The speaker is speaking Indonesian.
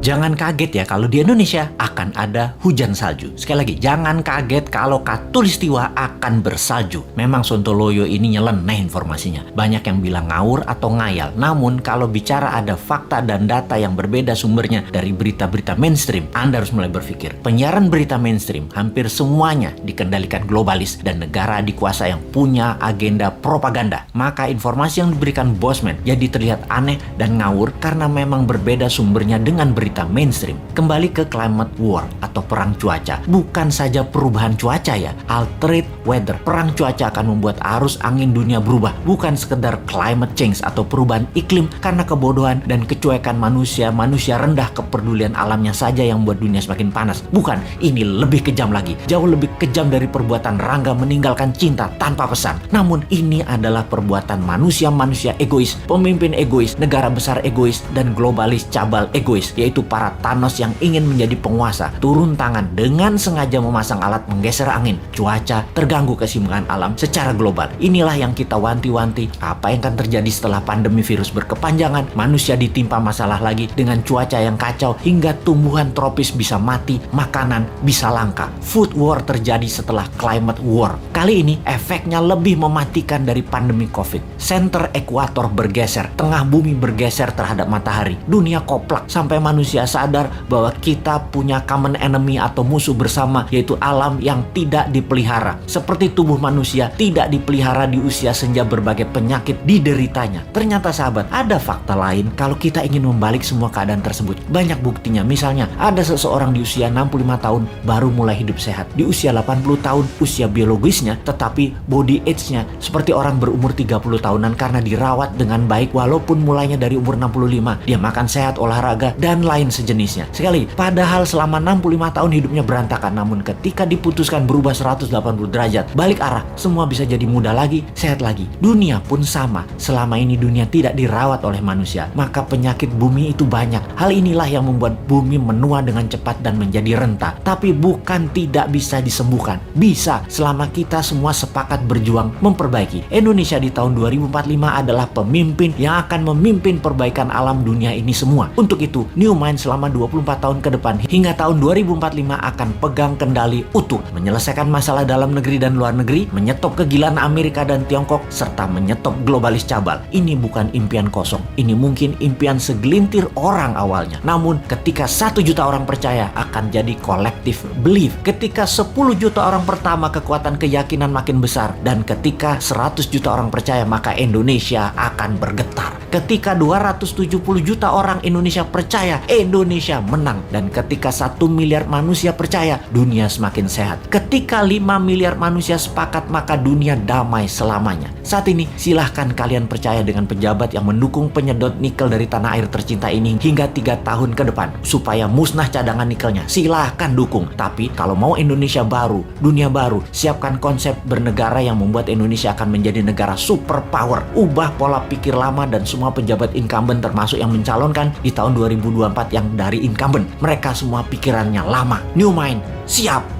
Jangan kaget ya kalau di Indonesia akan ada hujan salju. Sekali lagi, jangan kaget kalau Katulistiwa akan bersalju. Memang Sontoloyo ini nyeleneh informasinya. Banyak yang bilang ngawur atau ngayal. Namun kalau bicara ada fakta dan data yang berbeda sumbernya dari berita-berita mainstream, Anda harus mulai berpikir. Penyiaran berita mainstream hampir semuanya dikendalikan globalis dan negara dikuasa yang punya agenda propaganda. Maka informasi yang diberikan Bosman jadi terlihat aneh dan ngawur karena memang berbeda sumbernya dengan berita mainstream. Kembali ke climate war atau perang cuaca. Bukan saja perubahan cuaca ya, altered weather. Perang cuaca akan membuat arus angin dunia berubah. Bukan sekedar climate change atau perubahan iklim karena kebodohan dan kecuekan manusia rendah kepedulian alamnya saja yang membuat dunia semakin panas. Bukan, ini lebih kejam lagi. Jauh lebih kejam dari perbuatan Rangga meninggalkan cinta tanpa pesan. Namun ini adalah perbuatan manusia egois, pemimpin egois, negara besar egois, dan globalis cabal egois, yaitu para Thanos yang ingin menjadi penguasa, turun tangan dengan sengaja memasang alat menggeser angin, cuaca, terganggu keseimbangan alam secara global. Inilah yang kita wanti-wanti, apa yang akan terjadi setelah pandemi virus berkepanjangan, manusia ditimpa masalah lagi dengan cuaca yang kacau hingga tumbuhan tropis bisa mati, makanan bisa langka. Food war terjadi setelah climate war. Kali ini efeknya lebih mematikan dari pandemi COVID. Center ekuator bergeser, tengah bumi bergeser terhadap matahari. Dunia koplak sampai manusia sadar bahwa kita punya common enemy atau musuh bersama, yaitu alam yang tidak dipelihara. Seperti tubuh manusia tidak dipelihara di usia senja, berbagai penyakit dideritanya. Ternyata sahabat, ada fakta lain kalau kita ingin membalik semua keadaan tersebut. Banyak buktinya. Misalnya, ada seseorang di usia 65 tahun baru mulai hidup sehat. Di usia 80 tahun usia biologisnya, tetapi body age-nya seperti orang berumur 30 tahunan karena dirawat dengan baik walaupun mulainya dari umur 65. Dia makan sehat, olahraga, dan lain sejenisnya. Sekali, padahal selama 65 tahun hidupnya berantakan, namun ketika diputuskan berubah 180 derajat, balik arah, semua bisa jadi muda lagi, sehat lagi. Dunia pun sama. Selama ini dunia tidak dirawat oleh manusia, maka penyakit bumi itu banyak. Hal inilah yang membuat bumi menua dengan cepat dan menjadi renta. Tapi bukan tidak bisa disembuhkan. Bisa, selama kita semua sepakat berjuang memperbaiki. Indonesia di tahun 2045 adalah pemimpin yang akan memimpin perbaikan alam dunia ini semua. Untuk itu, New Mind selama 24 tahun ke depan hingga tahun 2045 akan pegang kendali utuh, menyelesaikan masalah dalam negeri dan luar negeri, menyetop kegilaan Amerika dan Tiongkok, serta menyetop globalis cabal. Ini bukan impian kosong. Ini mungkin impian segelintir orang awalnya. Namun, ketika 1 juta orang percaya, akan jadi collective belief. Ketika 10 juta orang pertama, kekuatan keyakinan makin besar. Dan ketika 100 juta orang percaya, maka Indonesia akan bergetar. Ketika 270 juta orang Indonesia percaya, Indonesia menang. Dan ketika 1 miliar manusia percaya, dunia semakin sehat. Ketika 5 miliar manusia sepakat, maka dunia damai selamanya. Saat ini, silahkan kalian percaya dengan pejabat yang mendukung penyedot nikel dari tanah air tercinta ini hingga 3 tahun ke depan, supaya musnah cadangan nikelnya. Silahkan dukung. Tapi kalau mau Indonesia baru, dunia baru, siapkan konsep bernegara yang membuat Indonesia akan menjadi negara superpower. Ubah pola pikir lama dan semua pejabat incumbent termasuk yang mencalonkan di tahun 2024 yang dari incumbent. Mereka semua pikirannya lama. New Mind, siap!